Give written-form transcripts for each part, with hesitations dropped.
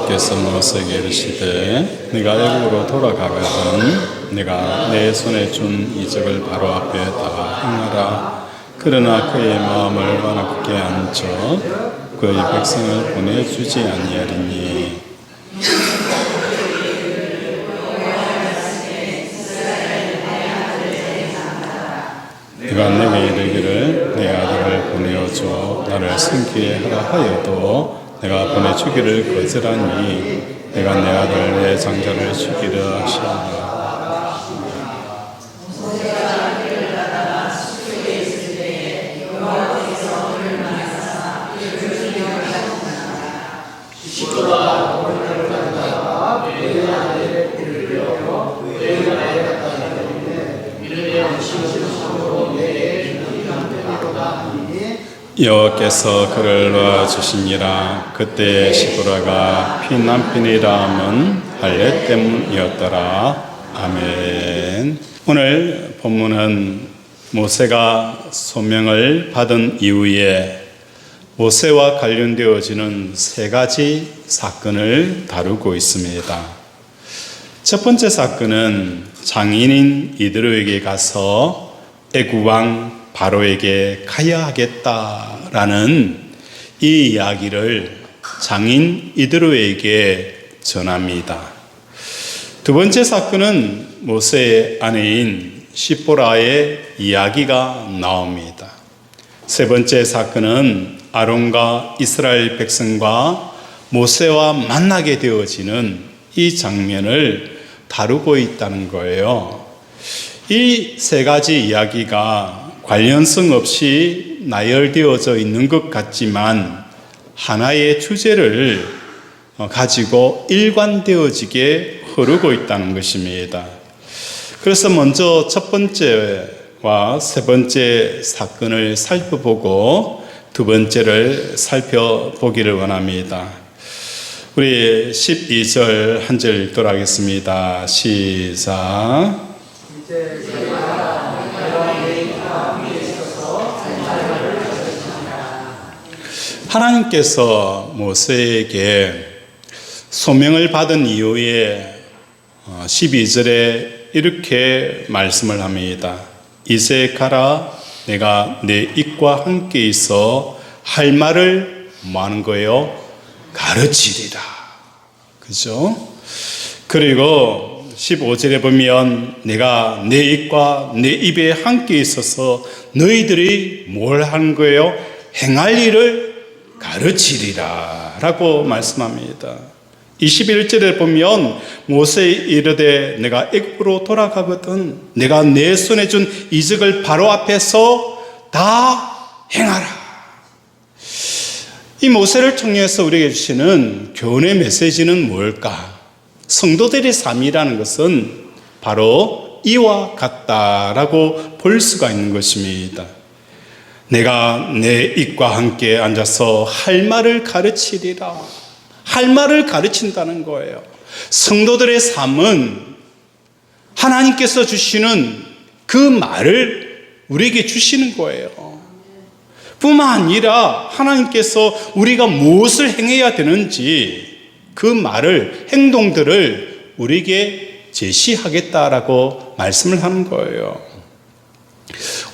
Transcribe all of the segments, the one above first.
여호와께서 모세에게 이르시되 네가 애굽으로 돌아가거든 네가 내 손에 준 이적을 바로 앞에 다 행하라. 그러나 그의 마음을 완악하게 한 적 그의 백성을 보내주지 아니하리니. 네가 내게 이르기를 내 아들을 보내어줘 나를 승케 하라 하여도 내가 보내주기를 거절하니 내가 내 아들 내 장자를 죽이려 하시리라. 여호와께서 그를 놓아주시니라. 그때 시보라가 피난편이라 함은 할례 때문이었더라. 아멘. 오늘 본문은 모세가 소명을 받은 이후에 모세와 관련되어지는 세 가지 사건을 다루고 있습니다. 첫 번째 사건은 장인인 이드로에게 가서 애굽 왕 바로에게 가야 하겠다라는 이 이야기를 장인 이드로에게 전합니다. 두 번째 사건은 모세의 아내인 시보라의 이야기가 나옵니다. 세 번째 사건은 아론과 이스라엘 백성과 모세와 만나게 되어지는 이 장면을 다루고 있다는 거예요. 이 세 가지 이야기가 관련성 없이 나열되어져 있는 것 같지만 하나의 주제를 가지고 일관되어지게 흐르고 있다는 것입니다. 그래서 먼저 첫 번째와 세 번째 사건을 살펴보고 두 번째를 살펴보기를 원합니다. 우리 12절 한 절 읽도록 하겠습니다. 시작. 하나님께서 모세에게 소명을 받은 이후에 12절에 이렇게 말씀을 합니다. 이제 가라. 내가 내 입과 함께 있어 할 말을 뭐 하는 거예요? 가르치리라. 그죠? 그리고 15절에 보면 내가 내 입과 내 입에 함께 있어서 너희들이 뭘 하는 거예요? 행할 일을 가르치리라 라고 말씀합니다. 21절에 보면 모세 이르되 내가 애굽으로 돌아가거든 내가 내 손에 준 이적을 바로 앞에서 다 행하라. 이 모세를 통해서 우리에게 주시는 교훈의 메시지는 뭘까? 성도들의 삶이라는 것은 바로 이와 같다라고 볼 수가 있는 것입니다. 내가 내 입과 함께 앉아서 할 말을 가르치리라. 할 말을 가르친다는 거예요. 성도들의 삶은 하나님께서 주시는 그 말을 우리에게 주시는 거예요. 뿐만 아니라 하나님께서 우리가 무엇을 행해야 되는지 그 말을, 행동들을 우리에게 제시하겠다라고 말씀을 하는 거예요.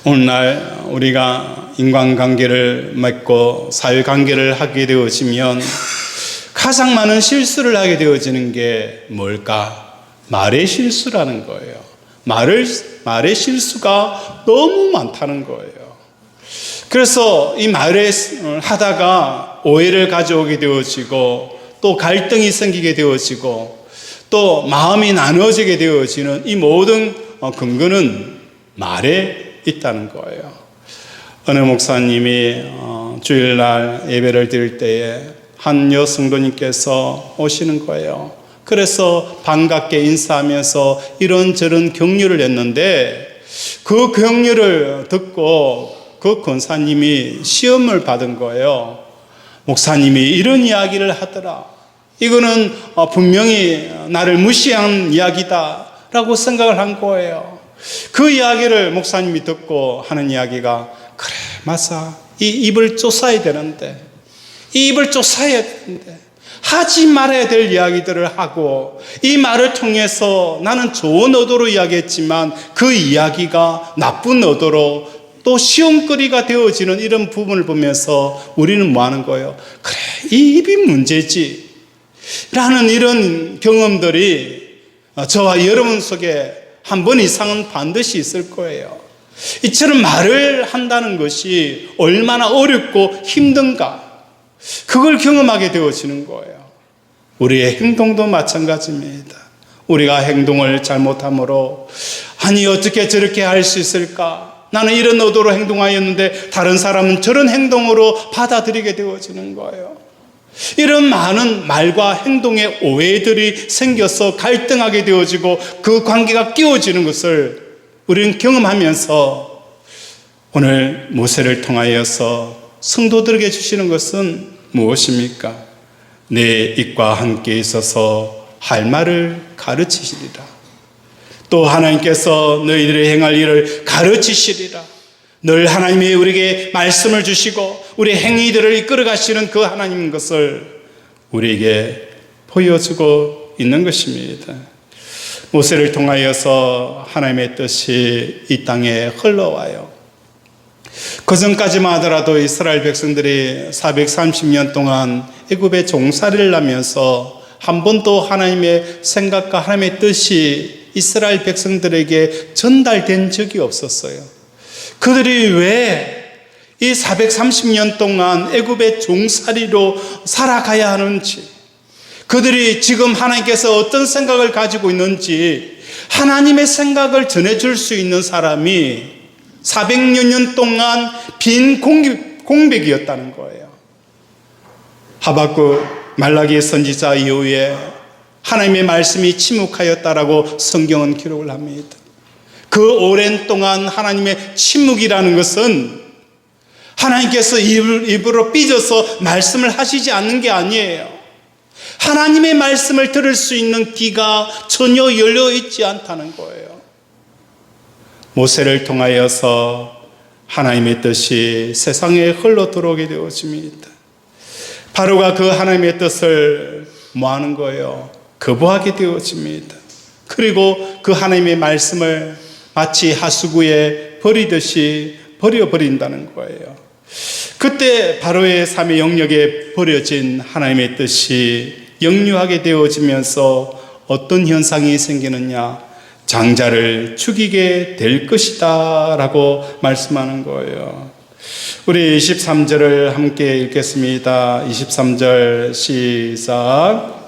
오늘날 우리가 인간관계를 맺고 사회관계를 하게 되어지면 가장 많은 실수를 하게 되어지는 게 뭘까? 말의 실수라는 거예요. 말의 실수가 너무 많다는 거예요. 그래서 이 말을 하다가 오해를 가져오게 되어지고 또 갈등이 생기게 되어지고 또 마음이 나눠지게 되어지는 이 모든 근거는 말에 있다는 거예요. 어느 목사님이 주일날 예배를 드릴 때에 한 여성도님께서 오시는 거예요. 그래서 반갑게 인사하면서 이런저런 격려를 했는데 그 격려를 듣고 그 권사님이 시험을 받은 거예요. 목사님이 이런 이야기를 하더라. 이거는 분명히 나를 무시한 이야기다 라고 생각을 한 거예요. 그 이야기를 목사님이 듣고 하는 이야기가 그래 맞아 이 입을 쫓아야 되는데 이 입을 쫓아야 되는데 하지 말아야 될 이야기들을 하고, 이 말을 통해서 나는 좋은 의도로 이야기했지만 그 이야기가 나쁜 의도로 또 시험거리가 되어지는 이런 부분을 보면서 우리는 뭐 하는 거예요? 그래, 이 입이 문제지 라는 이런 경험들이 저와 여러분 속에 한 번 이상은 반드시 있을 거예요. 이처럼 말을 한다는 것이 얼마나 어렵고 힘든가, 그걸 경험하게 되어지는 거예요. 우리의 행동도 마찬가지입니다. 우리가 행동을 잘못함으로, 아니 어떻게 저렇게 할 수 있을까, 나는 이런 의도로 행동하였는데 다른 사람은 저런 행동으로 받아들이게 되어지는 거예요. 이런 많은 말과 행동의 오해들이 생겨서 갈등하게 되어지고 그 관계가 끼워지는 것을 우리는 경험하면서 오늘 모세를 통하여서 성도들에게 주시는 것은 무엇입니까? 내 입과 함께 있어서 할 말을 가르치시리라. 또 하나님께서 너희들이 행할 일을 가르치시리라. 늘 하나님이 우리에게 말씀을 주시고 우리 행위들을 이끌어 가시는 그 하나님인 것을 우리에게 보여주고 있는 것입니다. 모세를 통하여서 하나님의 뜻이 이 땅에 흘러와요. 그 전까지만 하더라도 이스라엘 백성들이 430년 동안 애굽의 종살이를 하면서 한 번도 하나님의 생각과 하나님의 뜻이 이스라엘 백성들에게 전달된 적이 없었어요. 그들이 왜 이 430년 동안 애굽의 종살이로 살아가야 하는지, 그들이 지금 하나님께서 어떤 생각을 가지고 있는지 하나님의 생각을 전해줄 수 있는 사람이 400여 년 동안 빈 공백이었다는 거예요. 하박국, 말라기 선지자 이후에 하나님의 말씀이 침묵하였다라고 성경은 기록을 합니다. 그 오랜 동안 하나님의 침묵이라는 것은 하나님께서 입으로 삐져서 말씀을 하시지 않는 게 아니에요. 하나님의 말씀을 들을 수 있는 귀가 전혀 열려 있지 않다는 거예요. 모세를 통하여서 하나님의 뜻이 세상에 흘러 들어오게 되어집니다. 바로가 그 하나님의 뜻을 뭐 하는 거예요? 거부하게 되어집니다. 그리고 그 하나님의 말씀을 마치 하수구에 버리듯이 버려버린다는 거예요. 그때 바로의 삶의 영역에 버려진 하나님의 뜻이 역류하게 되어지면서 어떤 현상이 생기느냐, 장자를 죽이게 될 것이다 라고 말씀하는 거예요. 우리 23절을 함께 읽겠습니다. 23절 시작.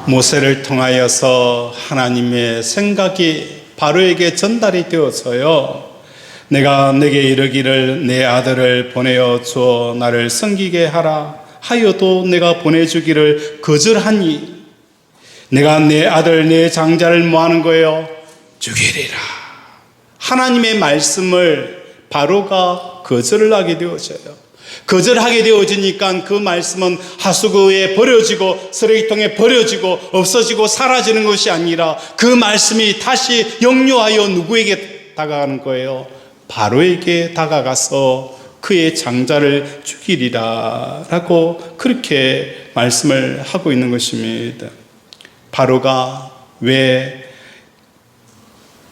모세를 통하여서 하나님의 생각이 바로에게 전달이 되어서요, 내가 내게 이르기를 내 아들을 보내어 주어 나를 섬기게 하라 하여도 내가 보내주기를 거절하니 내가 내 아들 내 장자를 뭐 하는 거예요? 죽이리라. 하나님의 말씀을 바로가 거절을 하게 되어져요. 거절하게 되어지니까 그 말씀은 하수구에 버려지고 쓰레기통에 버려지고 없어지고 사라지는 것이 아니라 그 말씀이 다시 역류하여 누구에게 다가가는 거예요? 바로에게 다가가서 그의 장자를 죽이리라 라고 그렇게 말씀을 하고 있는 것입니다. 바로가 왜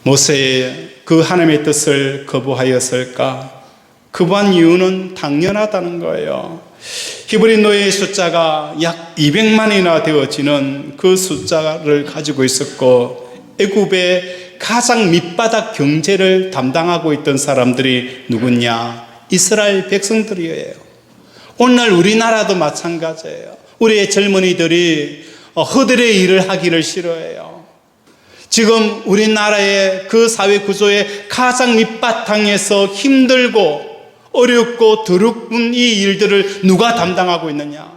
모세의 그 하나님의 뜻을 거부하였을까? 거부한 이유는 당연하다는 거예요. 히브리 노예의 숫자가 약 200만이나 되어지는 그 숫자를 가지고 있었고, 애굽의 가장 밑바닥 경제를 담당하고 있던 사람들이 누구냐? 이스라엘 백성들이에요. 오늘날 우리나라도 마찬가지예요. 우리의 젊은이들이 허들의 일을 하기를 싫어해요. 지금 우리나라의 그 사회 구조의 가장 밑바탕에서 힘들고 어렵고 더럽은 이 일들을 누가 담당하고 있느냐?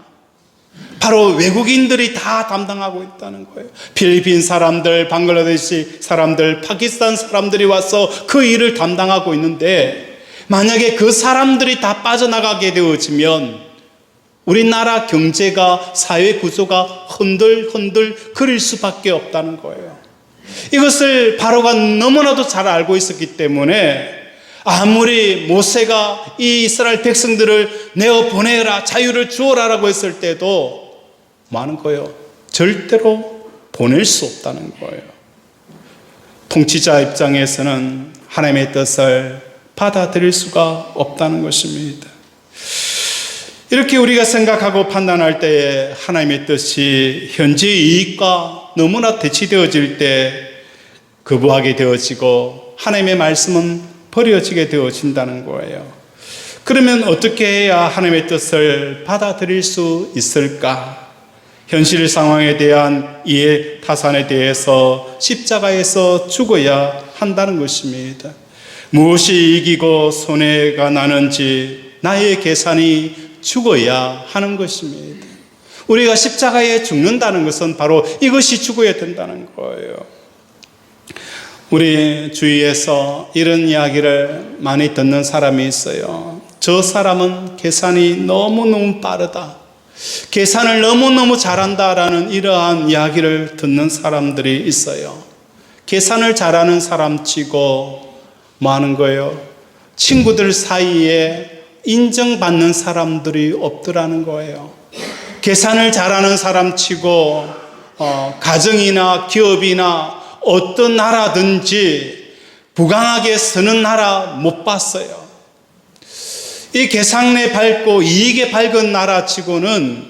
바로 외국인들이 다 담당하고 있다는 거예요. 필리핀 사람들, 방글라데시 사람들, 파키스탄 사람들이 와서 그 일을 담당하고 있는데, 만약에 그 사람들이 다 빠져나가게 되어지면 우리나라 경제가, 사회 구조가 흔들흔들 거릴 수밖에 없다는 거예요. 이것을 바로가 너무나도 잘 알고 있었기 때문에 아무리 모세가 이 이스라엘 백성들을 내어 보내라, 자유를 주어라라고 했을 때도 뭐 하는 거예요? 절대로 보낼 수 없다는 거예요. 통치자 입장에서는 하나님의 뜻을 받아들일 수가 없다는 것입니다. 이렇게 우리가 생각하고 판단할 때에 하나님의 뜻이 현재의 이익과 너무나 대치되어질 때 거부하게 되어지고 하나님의 말씀은 버려지게 되어진다는 거예요. 그러면 어떻게 해야 하나님의 뜻을 받아들일 수 있을까? 현실 상황에 대한 이해 타산에 대해서 십자가에서 죽어야 한다는 것입니다. 무엇이 이기고 손해가 나는지 나의 계산이 죽어야 하는 것입니다. 우리가 십자가에 죽는다는 것은 바로 이것이 죽어야 된다는 거예요. 우리 주위에서 이런 이야기를 많이 듣는 사람이 있어요. 저 사람은 계산이 너무너무 빠르다, 계산을 너무너무 잘한다라는 이러한 이야기를 듣는 사람들이 있어요. 계산을 잘하는 사람 치고 뭐 하는 거예요? 친구들 사이에 인정받는 사람들이 없더라는 거예요. 계산을 잘하는 사람 치고 가정이나 기업이나 어떤 나라든지 부강하게 서는 나라 못 봤어요. 이 계산에 밝고 이익에 밝은 나라 치고는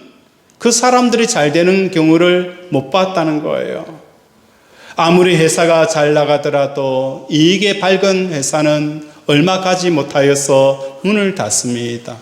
그 사람들이 잘 되는 경우를 못 봤다는 거예요. 아무리 회사가 잘 나가더라도 이익에 밝은 회사는 얼마 가지 못하여서 문을 닫습니다.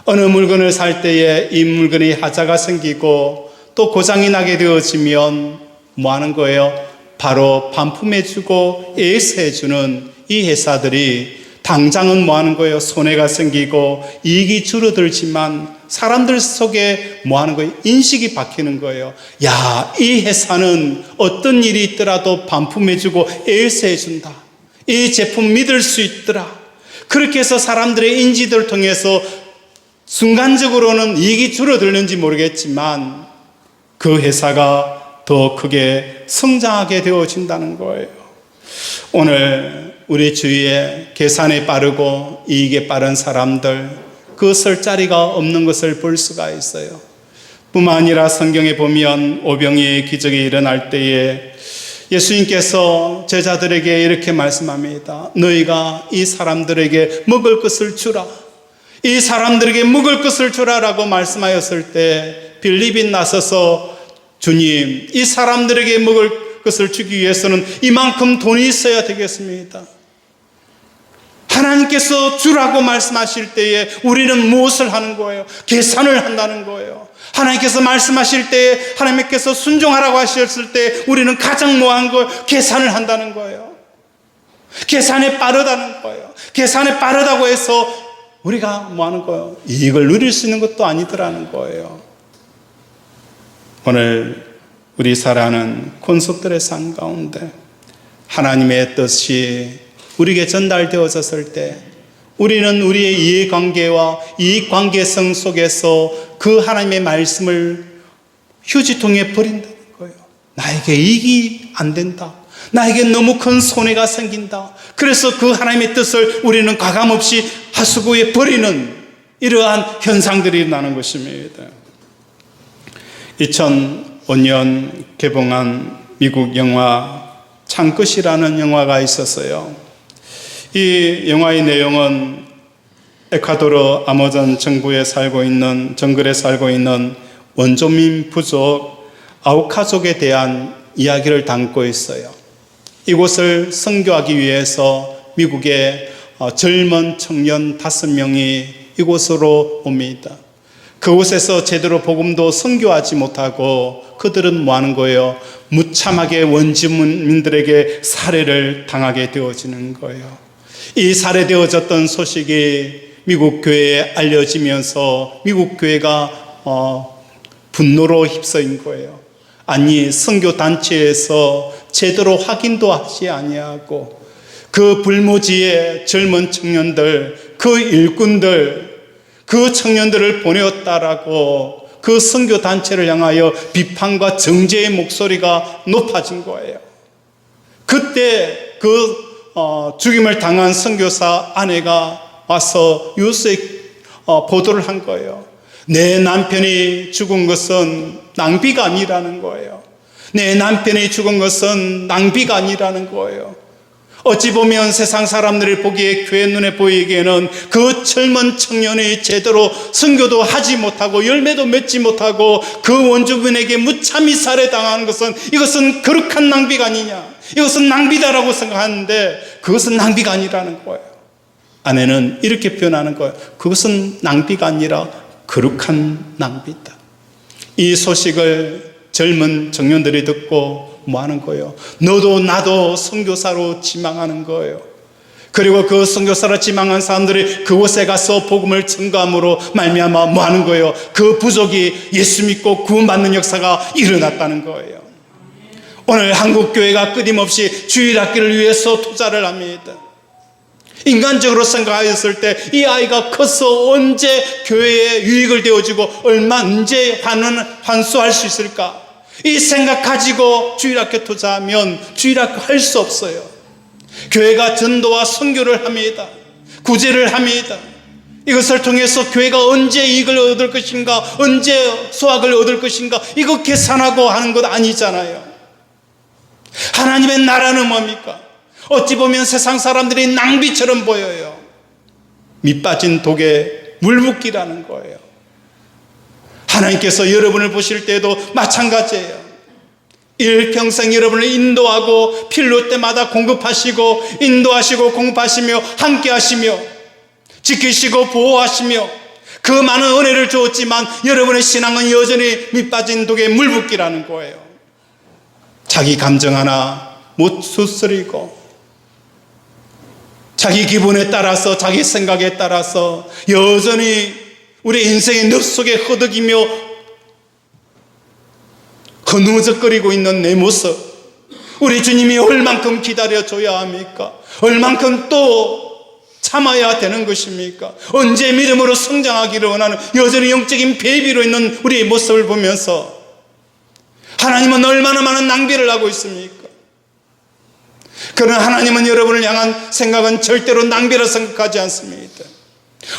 어느 물건을 살 때에 이 물건이 하자가 생기고 또 고장이 나게 되어지면 뭐 하는 거예요? 바로 반품해주고 AS해주는 이 회사들이 당장은 뭐 하는 거예요? 손해가 생기고 이익이 줄어들지만 사람들 속에 뭐 하는 거예요? 인식이 바뀌는 거예요. 야, 이 회사는 어떤 일이 있더라도 반품해주고 AS해준다. 이 제품 믿을 수 있더라. 그렇게 해서 사람들의 인지들을 통해서 순간적으로는 이익이 줄어들는지 모르겠지만 그 회사가 더 크게 성장하게 되어진다는 거예요. 오늘 우리 주위에 계산이 빠르고 이익에 빠른 사람들, 그 설 자리가 없는 것을 볼 수가 있어요. 뿐만 아니라 성경에 보면 오병이의 기적이 일어날 때에 예수님께서 제자들에게 이렇게 말씀합니다. 너희가 이 사람들에게 먹을 것을 주라. 이 사람들에게 먹을 것을 주라라고 말씀하였을 때 빌립이 나서서 주님, 이 사람들에게 먹을 것을 주기 위해서는 이만큼 돈이 있어야 되겠습니다. 하나님께서 주라고 말씀하실 때에 우리는 무엇을 하는 거예요? 계산을 한다는 거예요. 하나님께서 말씀하실 때에 하나님께서 순종하라고 하셨을 때 우리는 가장 뭐한 거예요? 계산을 한다는 거예요. 계산에 빠르다는 거예요. 계산에 빠르다고 해서 우리가 뭐 하는 거예요? 이익을 누릴 수 있는 것도 아니더라는 거예요. 오늘 우리 살아가는 권속들의 삶 가운데 하나님의 뜻이 우리에게 전달되어졌을 때 우리는 우리의 이해관계와 이익관계성 속에서 그 하나님의 말씀을 휴지통에 버린다는 거예요. 나에게 이익이 안 된다. 나에게 너무 큰 손해가 생긴다. 그래서 그 하나님의 뜻을 우리는 과감없이 하수구에 버리는 이러한 현상들이 일어나는 것입니다. 2005년 개봉한 미국 영화 창끝이라는 영화가 있었어요. 이 영화의 내용은 에콰도르 아마존 정글에 살고 있는 원주민 부족 아우카족에 대한 이야기를 담고 있어요. 이곳을 선교하기 위해서 미국의 젊은 청년 5명이 이곳으로 옵니다. 그곳에서 제대로 복음도 선교하지 못하고 그들은 뭐 하는 거예요? 무참하게 원주민들에게 살해를 당하게 되어지는 거예요. 이 살해되어졌던 소식이 미국 교회에 알려지면서 미국 교회가 분노로 휩싸인 거예요. 아니, 선교 단체에서 제대로 확인도 하지 아니하고 그 불모지의 젊은 청년들, 그 일꾼들, 그 청년들을 보내었다라고 그 선교 단체를 향하여 비판과 정죄의 목소리가 높아진 거예요. 그때 그 죽임을 당한 선교사 아내가 와서 뉴스에 보도를 한 거예요. 내 남편이 죽은 것은 낭비가 아니라는 거예요. 내 남편이 죽은 것은 낭비가 아니라는 거예요. 어찌 보면 세상 사람들이 보기에 교회 눈에 보이기에는 그 젊은 청년이 제대로 선교도 하지 못하고 열매도 맺지 못하고 그 원주민에게 무참히 살해당하는 것은 이것은 거룩한 낭비가 아니냐, 이것은 낭비다라고 생각하는데 그것은 낭비가 아니라는 거예요. 아내는 이렇게 표현하는 거예요. 그것은 낭비가 아니라 거룩한 낭비다. 이 소식을 젊은 청년들이 듣고 뭐 하는 거예요? 너도 나도 선교사로 지망하는 거예요. 그리고 그 선교사로 지망한 사람들이 그곳에 가서 복음을 증거함으로 말미암아 뭐 하는 거예요? 그 부족이 예수 믿고 구원받는 역사가 일어났다는 거예요. 오늘 한국 교회가 끊임없이 주일학기를 위해서 투자를 합니다. 인간적으로 생각하였을 때 이 아이가 커서 언제 교회에 유익을 되어지고 언제 환수할 수 있을까? 이 생각 가지고 주일학교 투자하면 주일학교 할 수 없어요. 교회가 전도와 선교를 합니다. 구제를 합니다. 이것을 통해서 교회가 언제 이익을 얻을 것인가, 언제 수확을 얻을 것인가, 이거 계산하고 하는 것 아니잖아요. 하나님의 나라는 뭡니까? 어찌 보면 세상 사람들이 낭비처럼 보여요. 밑빠진 독에 물붓기라는 거예요. 하나님께서 여러분을 보실 때도 마찬가지예요. 일평생 여러분을 인도하고 필요 때마다 공급하시고 인도하시고 공급하시며 함께 하시며 지키시고 보호하시며 그 많은 은혜를 주었지만 여러분의 신앙은 여전히 밑빠진 독에 물붓기라는 거예요. 자기 감정 하나 못 추스리고 자기 기분에 따라서 자기 생각에 따라서 여전히 우리 인생의 늪 속에 허덕이며 허누적거리고 있는 내 모습, 우리 주님이 얼만큼 기다려줘야 합니까? 얼만큼 또 참아야 되는 것입니까? 언제 믿음으로 성장하기를 원하는 여전히 영적인 베이비로 있는 우리의 모습을 보면서 하나님은 얼마나 많은 낭비를 하고 있습니까? 그러나 하나님은 여러분을 향한 생각은 절대로 낭비라 생각하지 않습니다.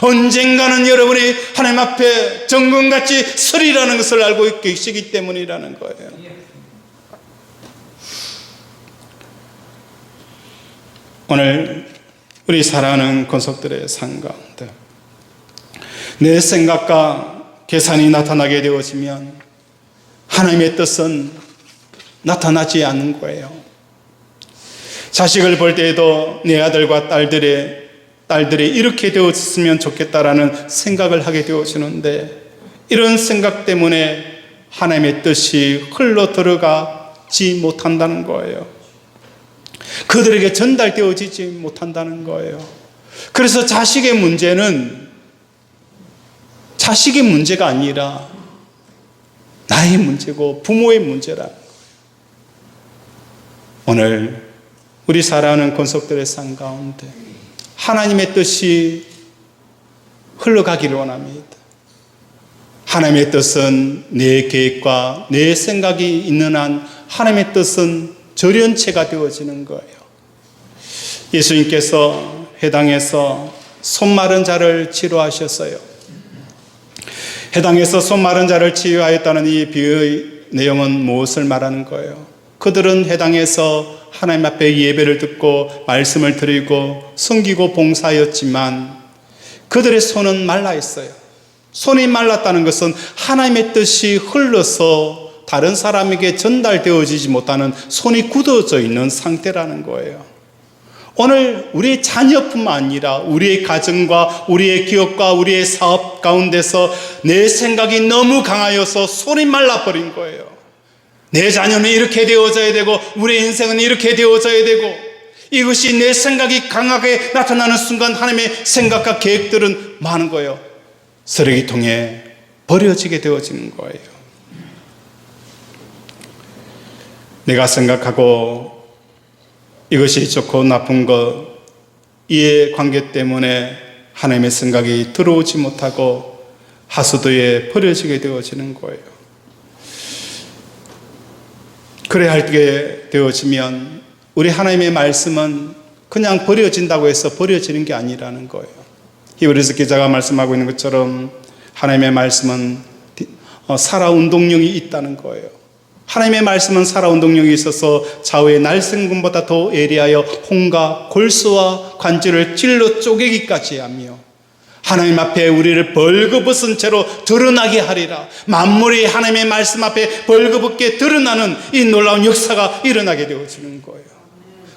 언젠가는 여러분이 하나님 앞에 정금같이 서리라는 것을 알고 계시기 때문이라는 거예요. 오늘 우리 사랑하는 권속들의 삶 가운데 내 생각과 계산이 나타나게 되어지면 하나님의 뜻은 나타나지 않는 거예요. 자식을 볼 때에도 내 아들과 딸들이 이렇게 되었으면 좋겠다라는 생각을 하게 되어지는데 이런 생각 때문에 하나님의 뜻이 흘러 들어가지 못한다는 거예요. 그들에게 전달되어지지 못한다는 거예요. 그래서 자식의 문제는 자식의 문제가 아니라 나의 문제고 부모의 문제라. 오늘 우리 사랑하는 권속들의 삶 가운데 하나님의 뜻이 흘러가기를 원합니다. 하나님의 뜻은 내 계획과 내 생각이 있는 한 하나님의 뜻은 절연체가 되어지는 거예요. 예수님께서 회당에서 손 마른 자를 치료하셨어요. 회당에서 손 마른 자를 치유하였다는 이 비유의 내용은 무엇을 말하는 거예요? 그들은 회당에서 하나님 앞에 예배를 듣고 말씀을 드리고 섬기고 봉사하였지만 그들의 손은 말라 있어요. 손이 말랐다는 것은 하나님의 뜻이 흘러서 다른 사람에게 전달되어지지 못하는 손이 굳어져 있는 상태라는 거예요. 오늘 우리의 자녀뿐만 아니라 우리의 가정과 우리의 기업과 우리의 사업 가운데서 내 생각이 너무 강하여서 손이 말라버린 거예요. 내 자녀는 이렇게 되어져야 되고 우리의 인생은 이렇게 되어져야 되고 이것이 내 생각이 강하게 나타나는 순간 하나님의 생각과 계획들은 많은 거예요. 쓰레기통에 버려지게 되어지는 거예요. 내가 생각하고 이것이 좋고 나쁜 것 이해 관계 때문에 하나님의 생각이 들어오지 못하고 하수도에 버려지게 되어지는 거예요. 그래야 하게 되어지면 우리 하나님의 말씀은 그냥 버려진다고 해서 버려지는 게 아니라는 거예요. 히브리서 기자가 말씀하고 있는 것처럼 하나님의 말씀은 살아운동력이 있다는 거예요. 하나님의 말씀은 살아운동력이 있어서 좌우의 날생금보다 더 예리하여 홍과 골수와 관절을 찔러 쪼개기까지 하며 하나님 앞에 우리를 벌거벗은 채로 드러나게 하리라. 만물이 하나님의 말씀 앞에 벌거벗게 드러나는 이 놀라운 역사가 일어나게 되어지는 거예요.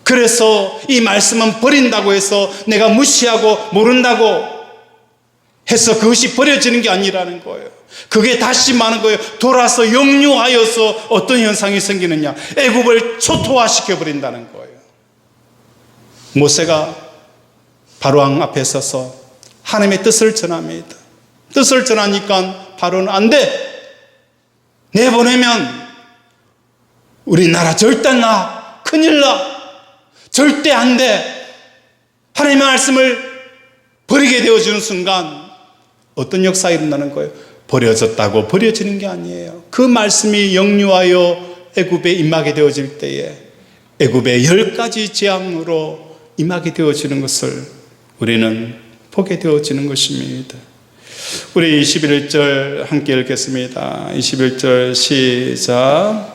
그래서 이 말씀은 버린다고 해서 내가 무시하고 모른다고 해서 그것이 버려지는 게 아니라는 거예요. 그게 다시 많은 거예요. 돌아서 역류하여서 어떤 현상이 생기느냐, 애굽을 초토화시켜 버린다는 거예요. 모세가 바로왕 앞에 서서 하나님의 뜻을 전합니다. 뜻을 전하니까 바로는 안 돼, 내보내면 우리나라 절대 나, 큰일 나, 절대 안 돼. 하나님의 말씀을 버리게 되어지는 순간 어떤 역사가 일어나는 거예요? 버려졌다고 버려지는 게 아니에요. 그 말씀이 역류하여 애굽에 임하게 되어질 때에 애굽의 10가지 재앙으로 임하게 되어지는 것을 우리는 보게 되어지는 것입니다. 우리 21절 함께 읽겠습니다. 21절 시작.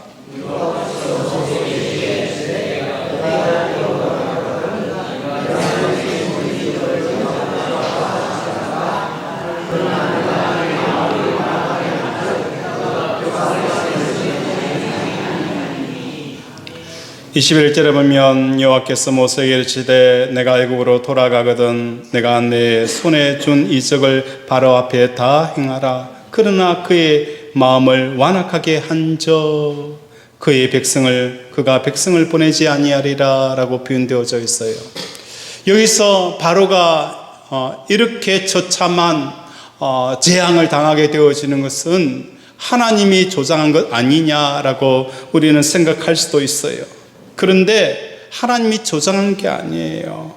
21절에 보면 여호와께서 모세에게 이르시되 내가 애굽으로 돌아가거든 내가 내 손에 준 이적을 바로 앞에 다 행하라. 그러나 그의 마음을 완악하게 한저 그가 백성을 보내지 아니하리라 라고 표현되어져 있어요. 여기서 바로가 이렇게 처참한 재앙을 당하게 되어지는 것은 하나님이 조장한 것 아니냐라고 우리는 생각할 수도 있어요. 그런데 하나님이 조장한 게 아니에요.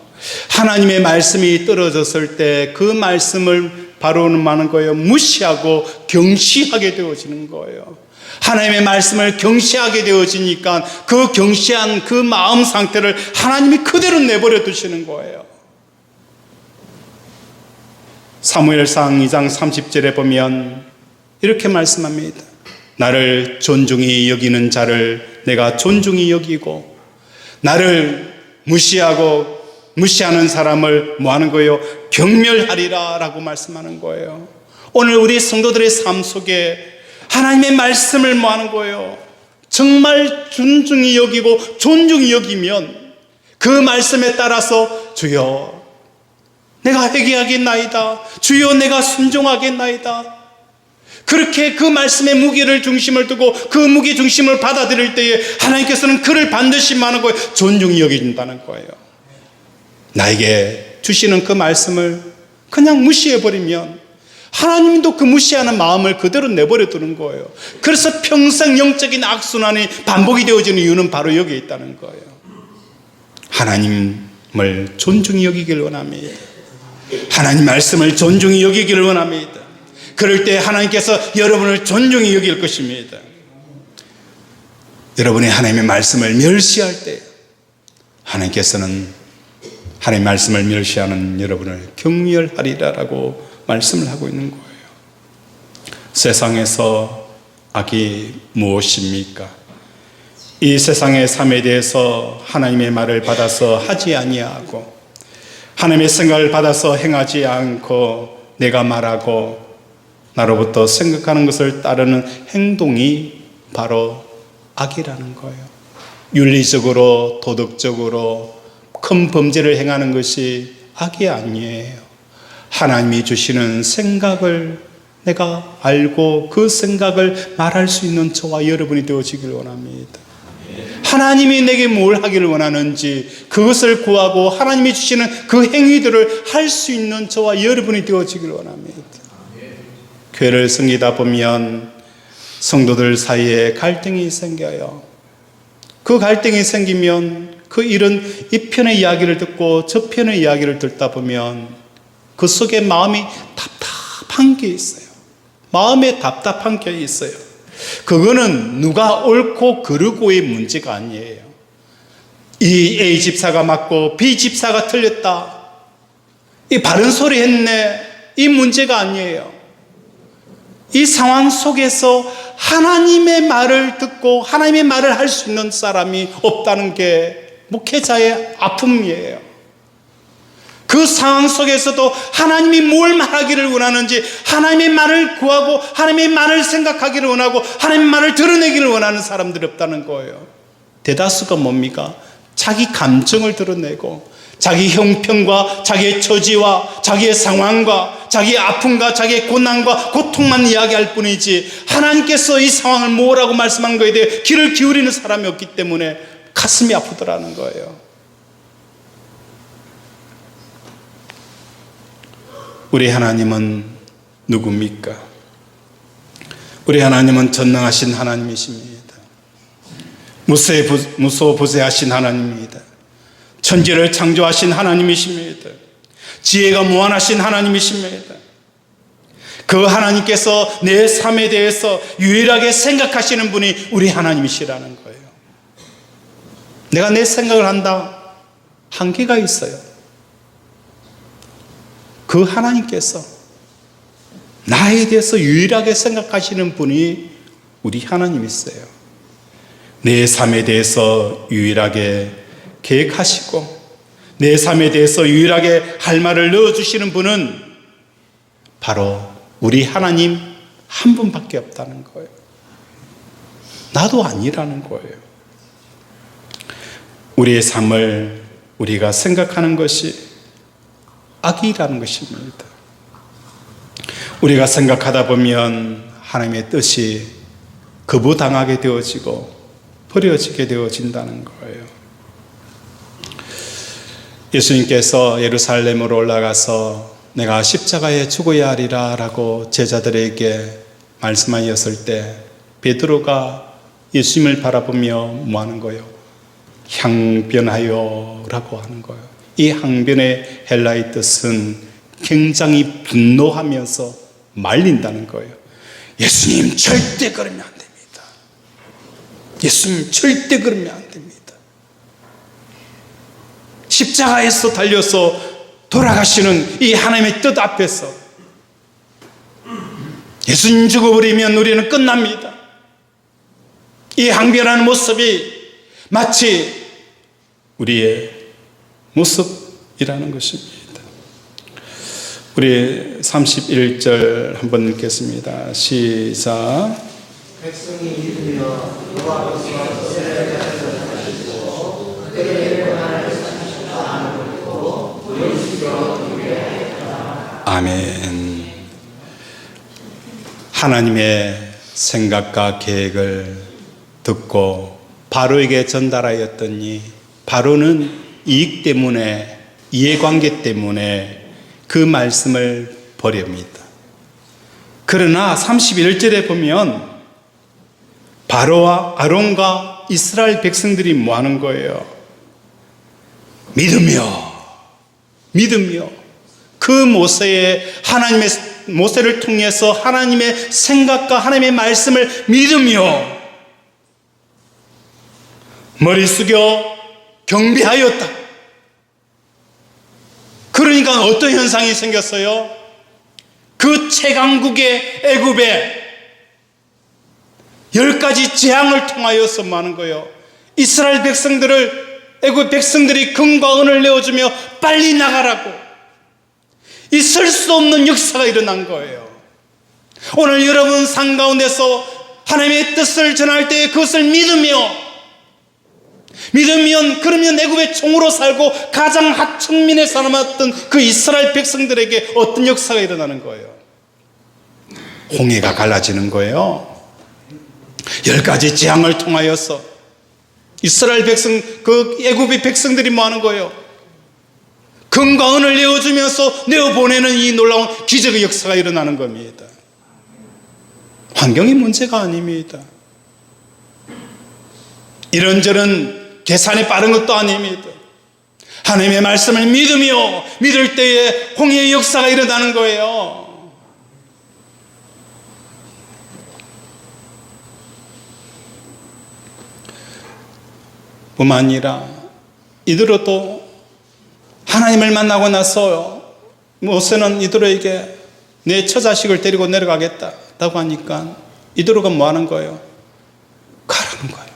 하나님의 말씀이 떨어졌을 때 그 말씀을 바로는 많은 거예요. 무시하고 경시하게 되어지는 거예요. 하나님의 말씀을 경시하게 되어지니까 그 경시한 그 마음 상태를 하나님이 그대로 내버려 두시는 거예요. 사무엘상 2장 30절에 보면 이렇게 말씀합니다. 나를 존중히 여기는 자를 내가 존중히 여기고 나를 무시하는 사람을 뭐하는 거예요? 경멸하리라 라고 말씀하는 거예요. 오늘 우리 성도들의 삶 속에 하나님의 말씀을 뭐하는 거예요? 정말 존중히 여기고 존중히 여기면 그 말씀에 따라서 주여 내가 회개하겠나이다, 주여 내가 순종하겠나이다, 그렇게 그 말씀의 무게를 중심을 두고 그 무게 중심을 받아들일 때에 하나님께서는 그를 반드시 많은 거예요. 존중히 여기신다는 거예요. 나에게 주시는 그 말씀을 그냥 무시해버리면 하나님도 그 무시하는 마음을 그대로 내버려 두는 거예요. 그래서 평생 영적인 악순환이 반복이 되어지는 이유는 바로 여기에 있다는 거예요. 하나님을 존중히 여기길 원합니다. 하나님 말씀을 존중히 여기기를 원합니다. 그럴 때 하나님께서 여러분을 존중히 여길 것입니다. 여러분이 하나님의 말씀을 멸시할 때 하나님께서는 하나님의 말씀을 멸시하는 여러분을 경멸하리라라고 말씀을 하고 있는 거예요. 세상에서 악이 무엇입니까? 이 세상의 삶에 대해서 하나님의 말을 받아서 하지 아니하고 하나님의 생각을 받아서 행하지 않고 내가 말하고 나로부터 생각하는 것을 따르는 행동이 바로 악이라는 거예요. 윤리적으로 도덕적으로 큰 범죄를 행하는 것이 악이 아니에요. 하나님이 주시는 생각을 내가 알고 그 생각을 말할 수 있는 저와 여러분이 되어지길 원합니다. 하나님이 내게 뭘 하기를 원하는지 그것을 구하고 하나님이 주시는 그 행위들을 할 수 있는 저와 여러분이 되어지길 원합니다. 교회를 섬기다 보면 성도들 사이에 갈등이 생겨요. 그 갈등이 생기면 그 이런 이 편의 이야기를 듣고 저 편의 이야기를 듣다 보면 그 속에 마음이 답답한 게 있어요. 마음에 답답한 게 있어요. 그거는 누가 옳고 그르고의 문제가 아니에요. 이 A 집사가 맞고 B 집사가 틀렸다, 이 바른 소리 했네, 이 문제가 아니에요. 이 상황 속에서 하나님의 말을 듣고 하나님의 말을 할 수 있는 사람이 없다는 게 목회자의 아픔이에요. 그 상황 속에서도 하나님이 뭘 말하기를 원하는지 하나님의 말을 구하고 하나님의 말을 생각하기를 원하고 하나님의 말을 드러내기를 원하는 사람들이 없다는 거예요. 대다수가 뭡니까? 자기 감정을 드러내고 자기 형편과 자기의 처지와 자기의 상황과 자기의 아픔과 자기의 고난과 고통만 이야기할 뿐이지 하나님께서 이 상황을 뭐라고 말씀한 거에 대해 귀를 기울이는 사람이 없기 때문에 가슴이 아프더라는 거예요. 우리 하나님은 누굽니까? 우리 하나님은 전능하신 하나님이십니다. 무소부재하신 하나님입니다. 천지를 창조하신 하나님이십니다. 지혜가 무한하신 하나님이십니다. 그 하나님께서 내 삶에 대해서 유일하게 생각하시는 분이 우리 하나님이시라는 거예요. 내가 내 생각을 한다, 한계가 있어요. 그 하나님께서 나에 대해서 유일하게 생각하시는 분이 우리 하나님이세요. 내 삶에 대해서 유일하게 계획하시고 내 삶에 대해서 유일하게 할 말을 넣어주시는 분은 바로 우리 하나님 한 분밖에 없다는 거예요. 나도 아니라는 거예요. 우리의 삶을 우리가 생각하는 것이 악이라는 것입니다. 우리가 생각하다 보면 하나님의 뜻이 거부당하게 되어지고 버려지게 되어진다는 거예요. 예수님께서 예루살렘으로 올라가서 내가 십자가에 죽어야 하리라 라고 제자들에게 말씀하였을 때 베드로가 예수님을 바라보며 뭐 하는 거예요? 향변하여 라고 하는 거예요. 이 항변의 헬라의 뜻은 굉장히 분노하면서 말린다는 거예요. 예수님 절대 그러면 안 됩니다. 예수님 절대 그러면 안 됩니다. 십자가에서 달려서 돌아가시는 이 하나님의 뜻 앞에서 예수님 죽어버리면 우리는 끝납니다. 이 항변하는 모습이 마치 우리의 모습이라는 것입니다. 우리 31절 한번 읽겠습니다. 시작. 백성이 믿으며 여호와께서 세례하시고 그들의 고난을 참으시지 않고 보여주시려 기회하였다. 아멘. 하나님의 생각과 계획을 듣고 바로에게 전달하였더니 바로는 이익 때문에, 이해관계 때문에 그 말씀을 버립니다. 그러나 31절에 보면 바로와 아론과 이스라엘 백성들이 뭐 하는 거예요? 믿으며 그 모세를 통해서 하나님의 생각과 하나님의 말씀을 믿으며 머리 숙여 경배하였다. 그러니까 어떤 현상이 생겼어요? 그 최강국의 애굽에 10가지 재앙을 통하여서 뭐 하는 거예요? 이스라엘 백성들을, 애굽 백성들이 금과 은을 내어주며 빨리 나가라고, 있을 수 없는 역사가 일어난 거예요. 오늘 여러분 삶 가운데서 하나님의 뜻을 전할 때 그것을 믿으면 그러면 애굽의 총으로 살고 가장 하층민에 살아왔던 그 이스라엘 백성들에게 어떤 역사가 일어나는 거예요? 홍해가 갈라지는 거예요. 10가지 재앙을 통하여서 이스라엘 백성, 그 애굽의 백성들이 뭐 하는 거예요? 금과 은을 내어주면서 내어보내는 이 놀라운 기적의 역사가 일어나는 겁니다. 환경이 문제가 아닙니다. 이런저런 계산이 빠른 것도 아닙니다. 하나님의 말씀을 믿으며 믿을 때에 홍해의 역사가 일어나는 거예요. 뿐만 아니라 이들도 하나님을 만나고 나서 모세는 이들에게 내 처자식을 데리고 내려가겠다고 하니까 이들가 뭐 하는 거예요? 가라는 거예요.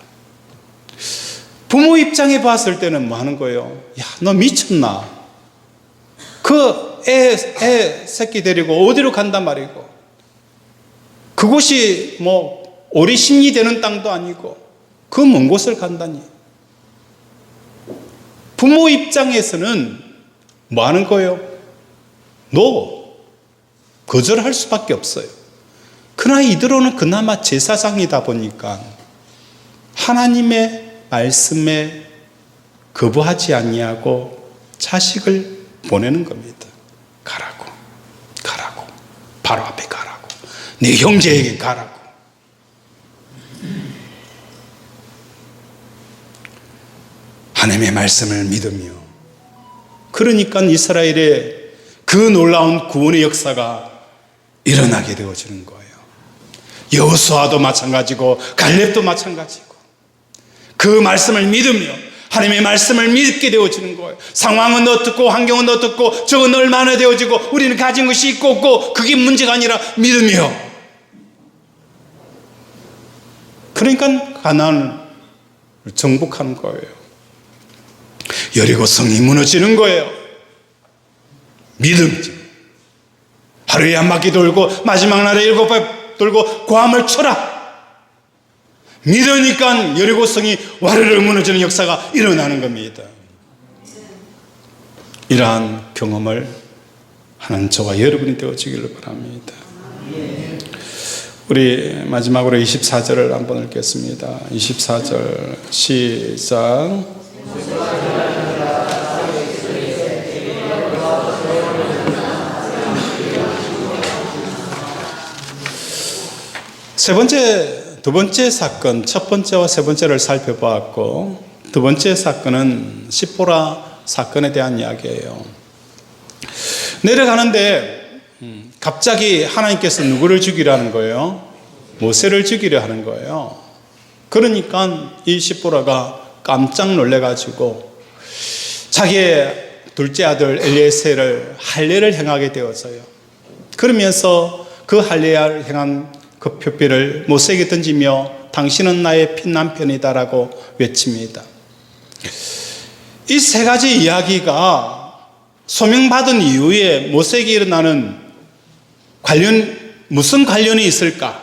부모 입장에 봤을 때는 뭐 하는 거예요? 야, 너 미쳤나? 그 애 새끼 데리고 어디로 간단 말이고, 그곳이 뭐 오리 심리 되는 땅도 아니고 그 먼 곳을 간다니. 부모 입장에서는 뭐 하는 거예요? 너 거절할 수밖에 없어요. 그러나 이들은 그나마 제사장이다 보니까 하나님의 말씀에 거부하지 아니하고 자식을 보내는 겁니다. 가라고, 바로 앞에 가라고, 네 형제에게 가라고. 하나님의 말씀을 믿으며, 그러니까 이스라엘의 그 놀라운 구원의 역사가 일어나게 되어지는 거예요. 여호수아도 마찬가지고 갈렙도 마찬가지고 그 말씀을 믿으며 하나님의 말씀을 믿게 되어지는 거예요. 상황은 어떻고 환경은 어떻고 적은 얼마나 되어지고 우리는 가진 것이 있고 없고 그게 문제가 아니라 믿으며, 그러니까 가나안을 정복하는 거예요. 여리고 성이 무너지는 거예요. 믿음이죠. 하루에 한 바퀴 돌고 마지막 날에 7번 돌고 고함을 쳐라. 믿으니까 여리고 성이 와르르 무너지는 역사가 일어나는 겁니다. 이러한 경험을 하는 저와 여러분이 되어지기를 바랍니다. 우리 마지막으로 24절을 한번 읽겠습니다. 24절 시작. 두 번째 사건, 첫 번째와 세 번째를 살펴보았고, 두 번째 사건은 시보라 사건에 대한 이야기예요. 내려가는데 갑자기 하나님께서 누구를 죽이라는 거예요? 모세를 죽이려 하는 거예요. 그러니까 이 시보라가 깜짝 놀래가지고 자기의 둘째 아들 엘리에셀을 할례를 행하게 되었어요. 그러면서 그 할례를 행한 그 표피를 모세에게 던지며 당신은 나의 핏남편이다라고 외칩니다. 이 세 가지 이야기가 소명받은 이후에 모세에게 일어나는 무슨 관련이 있을까?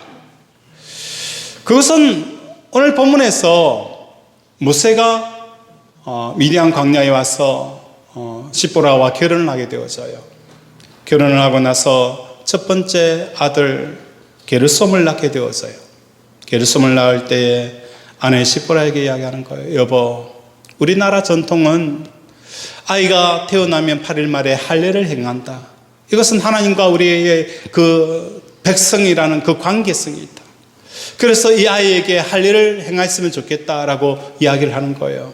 그것은 오늘 본문에서 모세가 미디안 광야에 와서 시보라와 결혼을 하게 되어져요. 결혼을 하고 나서 첫 번째 아들 게르솜을 낳게 되어서요. 게르솜을 낳을 때에 아내 시보라에게 이야기하는 거예요. 여보, 우리나라 전통은 아이가 태어나면 8일 만에 할례를 행한다. 이것은 하나님과 우리의 그 백성이라는 그 관계성이 있다. 그래서 이 아이에게 할례를 행했으면 좋겠다라고 이야기를 하는 거예요.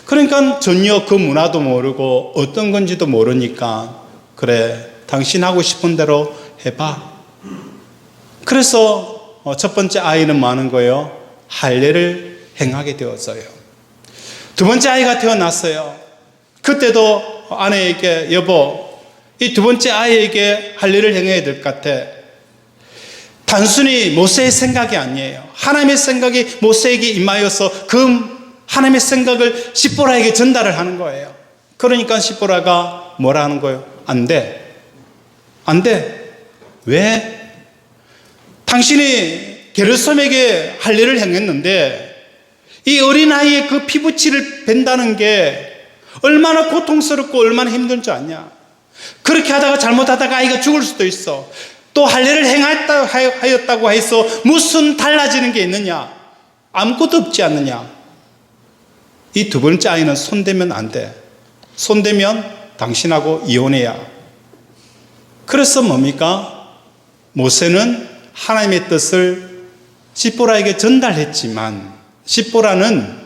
그러니까 전혀 그 문화도 모르고 어떤 건지도 모르니까 그래, 당신 하고 싶은 대로 해봐. 그래서 첫 번째 아이는 뭐 하는 거예요? 할례를 행하게 되었어요. 두 번째 아이가 태어났어요. 그때도 아내에게 여보, 이 두 번째 아이에게 할례를 행해야 될 것 같아. 단순히 모세의 생각이 아니에요. 하나님의 생각이 모세에게 임하여서 그 하나님의 생각을 시보라에게 전달을 하는 거예요. 그러니까 시보라가 뭐라 하는 거예요? 안 돼. 안 돼. 왜? 당신이 게르솜에게 할례를 행했는데 이 어린아이의 그 피부치를 벤다는 게 얼마나 고통스럽고 얼마나 힘든 줄 아냐. 그렇게 하다가 잘못하다가 아이가 죽을 수도 있어. 또 할례를 행하였다고 해서 무슨 달라지는 게 있느냐? 아무것도 없지 않느냐? 이 두 번째 아이는 손대면 안 돼. 손대면 당신하고 이혼해야. 그래서 뭡니까? 모세는 하나님의 뜻을 시보라에게 전달했지만 시보라는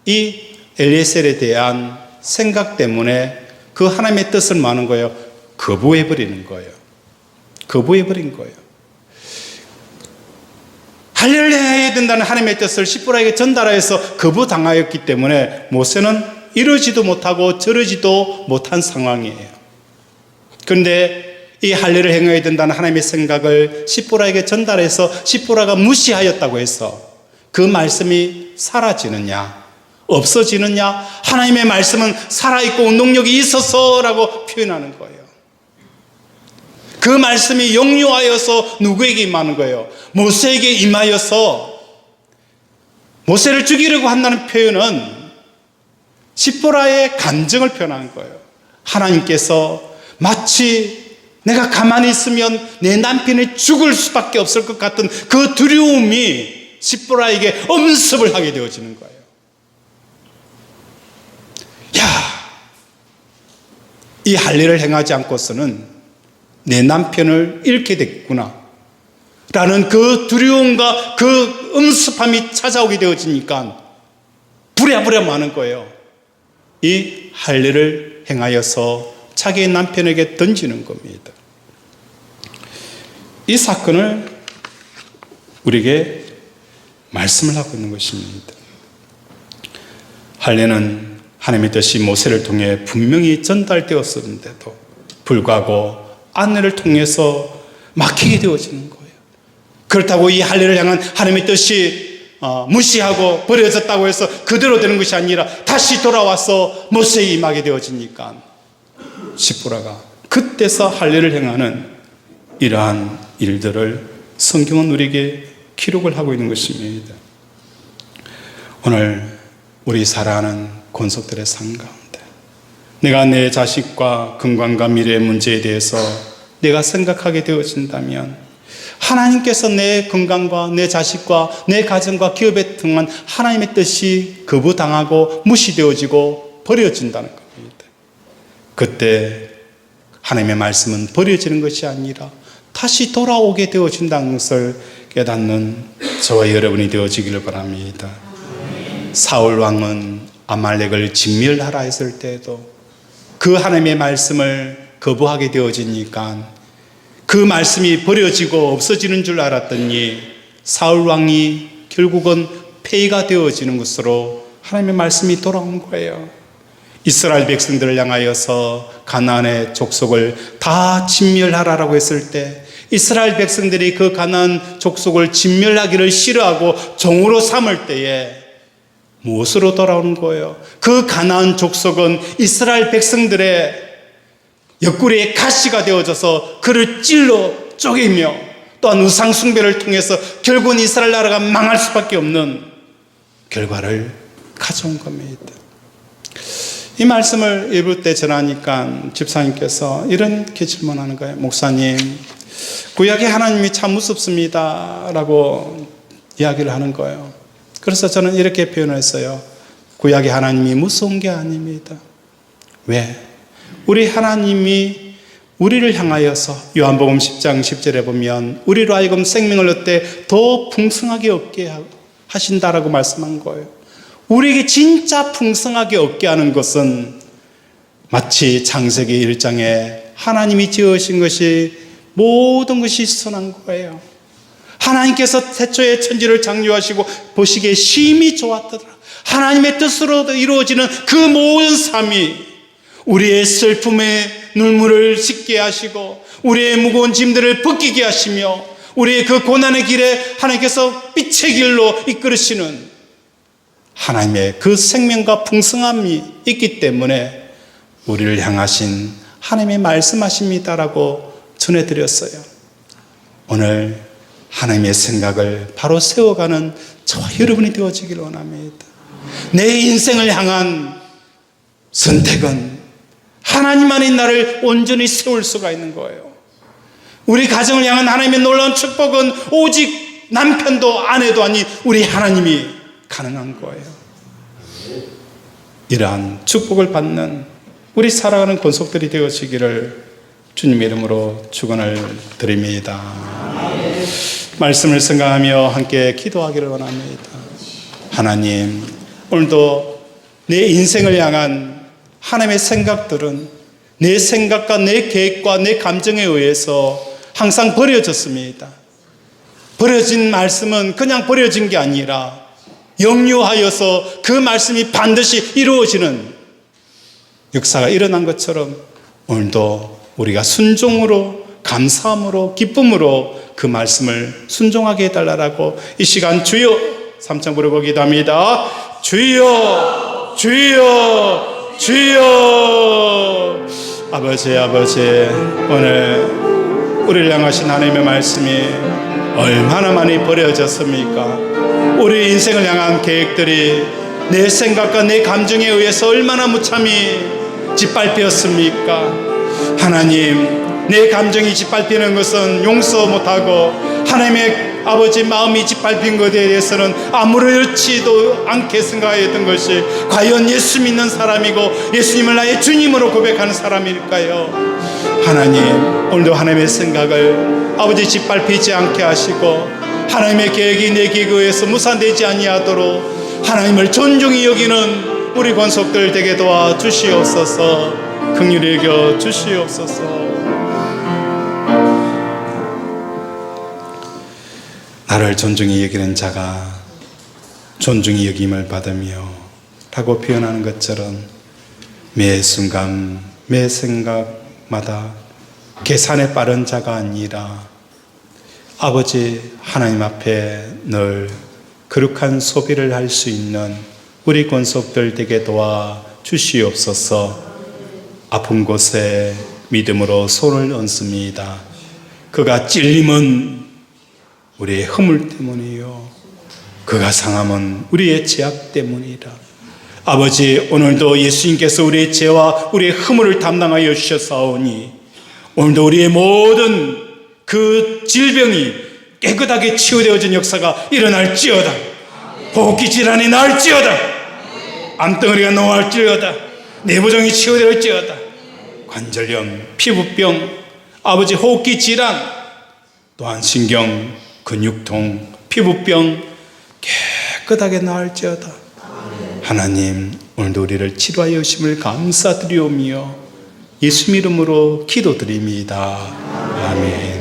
이 엘리에셀에 대한 생각 때문에 그 하나님의 뜻을 뭐 하는 거예요? 거부해버리는 거예요. 거부해버린 거예요. 할례를 행해야 된다는 하나님의 뜻을 시므라에게 전달하여서 거부당하였기 때문에 모세는 이러지도 못하고 저러지도 못한 상황이에요. 그런데 이 할례를 행해야 된다는 하나님의 생각을 시므라에게 전달해서 시므라가 무시하였다고 해서 그 말씀이 사라지느냐 없어지느냐, 하나님의 말씀은 살아있고 운동력이 있어서라고 표현하는 거예요. 그 말씀이 역류하여서 누구에게 임하는 거예요? 모세에게 임하여서 모세를 죽이려고 한다는 표현은 시므라의 감정을 표현하는 거예요. 하나님께서 마치 내가 가만히 있으면 내 남편이 죽을 수밖에 없을 것 같은 그 두려움이 시므라에게 엄습을 하게 되어지는 거예요. 이 할례를 행하지 않고서는 내 남편을 잃게 됐구나 라는 그 두려움과 그 엄습함이 찾아오게 되어지니까 부랴부랴 마는 거예요. 이 할례를 행하여서 자기의 남편에게 던지는 겁니다. 이 사건을 우리에게 말씀을 하고 있는 것입니다. 할례는 하나님의 뜻이 모세를 통해 분명히 전달되었었는데도 불구하고 아내를 통해서 막히게 되어지는 거예요. 그렇다고 이 할례를 향한 하나님의 뜻이 무시하고 버려졌다고 해서 그대로 되는 것이 아니라 다시 돌아와서 모세에게 임하게 되어지니까 시므라가 그때서 할례를 행하는 이러한 일들을 성경은 우리에게 기록을 하고 있는 것입니다. 오늘 우리 살아가는 권속들의 삶 가운데 내가 내 자식과 건강과 미래의 문제에 대해서 내가 생각하게 되어진다면 하나님께서 내 건강과 내 자식과 내 가정과 기업에 등한 하나님의 뜻이 거부당하고 무시되어지고 버려진다는 겁니다. 그때 하나님의 말씀은 버려지는 것이 아니라 다시 돌아오게 되어진다는 것을 깨닫는 저와 여러분이 되어지기를 바랍니다. 사울 왕은 아말렉을 진멸하라 했을 때에도 그 하나님의 말씀을 거부하게 되어지니까 그 말씀이 버려지고 없어지는 줄 알았더니 사울 왕이 결국은 폐위가 되어지는 것으로 하나님의 말씀이 돌아온 거예요. 이스라엘 백성들을 향하여서 가나안의 족속을 다 진멸하라라고 했을 때 이스라엘 백성들이 그 가나안 족속을 진멸하기를 싫어하고 종으로 삼을 때에 무엇으로 돌아오는 거예요? 그 가나안 족속은 이스라엘 백성들의 옆구리에 가시가 되어져서 그를 찔러 쪼개며 또한 우상 숭배를 통해서 결국은 이스라엘 나라가 망할 수밖에 없는 결과를 가져온 겁니다. 이 말씀을 읽을 때 전하니까 집사님께서 이렇게 질문하는 거예요. 목사님, 구약의 하나님이 참 무섭습니다 라고 이야기를 하는 거예요. 그래서 저는 이렇게 표현을 했어요. 구약의 하나님이 무서운 게 아닙니다. 왜? 우리 하나님이 우리를 향하여서 요한복음 10장 10절에 보면 우리로 하여금 생명을 얻되 더 풍성하게 얻게 하신다라고 말씀한 거예요. 우리에게 진짜 풍성하게 얻게 하는 것은 마치 창세기 1장에 하나님이 지으신 것이 모든 것이 선한 거예요. 하나님께서 태초에 천지를 창조하시고 보시기에 심히 좋았더라. 하나님의 뜻으로 이루어지는 그 모든 삶이 우리의 슬픔의 눈물을 씻게 하시고 우리의 무거운 짐들을 벗기게 하시며 우리의 그 고난의 길에 하나님께서 빛의 길로 이끌으시는 하나님의 그 생명과 풍성함이 있기 때문에 우리를 향하신 하나님의 말씀하십니다라고 전해드렸어요. 오늘 하나님의 생각을 바로 세워가는 저와 여러분이 되어지기를 원합니다. 내 인생을 향한 선택은 하나님만이 나를 온전히 세울 수가 있는 거예요. 우리 가정을 향한 하나님의 놀라운 축복은 오직 남편도 아내도 아닌 우리 하나님이 가능한 거예요. 이러한 축복을 받는 우리 살아가는 권속들이 되어지기를 주님의 이름으로 축원을 드립니다. 말씀을 생각하며 함께 기도하기를 원합니다. 하나님, 오늘도 내 인생을 향한 하나님의 생각들은 내 생각과 내 계획과 내 감정에 의해서 항상 버려졌습니다. 버려진 말씀은 그냥 버려진 게 아니라 역류하여서 그 말씀이 반드시 이루어지는 역사가 일어난 것처럼 오늘도 우리가 순종으로, 감사함으로, 기쁨으로 그 말씀을 순종하게 해달라고 이 시간 주여 삼창 부르고 기도합니다. 주여, 주여, 주여. 아버지, 아버지, 오늘 우리를 향하신 하나님의 말씀이 얼마나 많이 버려졌습니까? 우리 인생을 향한 계획들이 내 생각과 내 감정에 의해서 얼마나 무참히 짓밟혔습니까? 하나님, 내 감정이 짓밟히는 것은 용서 못하고 하나님의 아버지 마음이 짓밟힌 것에 대해서는 아무렇지도 않게 생각했던 것이 과연 예수 믿는 사람이고 예수님을 나의 주님으로 고백하는 사람일까요? 하나님, 오늘도 하나님의 생각을 아버지 짓밟히지 않게 하시고 하나님의 계획이 내 계획에 의해서 무산되지 아니하도록 하나님을 존중히 여기는 우리 권속들 되게 도와주시옵소서. 긍휼히 여겨 주시옵소서. 나를 존중히 여기는 자가 존중히 여김을 받으며 라고 표현하는 것처럼 매 순간 매 생각마다 계산에 빠른 자가 아니라 아버지 하나님 앞에 늘 거룩한 소비를 할 수 있는 우리 권속들 되게 도와주시옵소서. 아픈 곳에 믿음으로 손을 얹습니다. 그가 찔림은 우리의 허물 때문이요, 그가 상함은 우리의 죄악 때문이라. 아버지, 오늘도 예수님께서 우리의 죄와 우리의 허물을 담당하여 주셨사오니 오늘도 우리의 모든 그 질병이 깨끗하게 치유되어진 역사가 일어날지어다. 호흡기 질환이 나을지어다. 암덩어리가 노할지어다. 내부종이 치유되었지어다. 관절염, 피부병, 아버지 호흡기 질환, 또한 신경, 근육통, 피부병 깨끗하게 나을지어다. 하나님, 오늘도 우리를 치료하여 주심을 감사드리오며 예수 이름으로 기도드립니다. 아멘.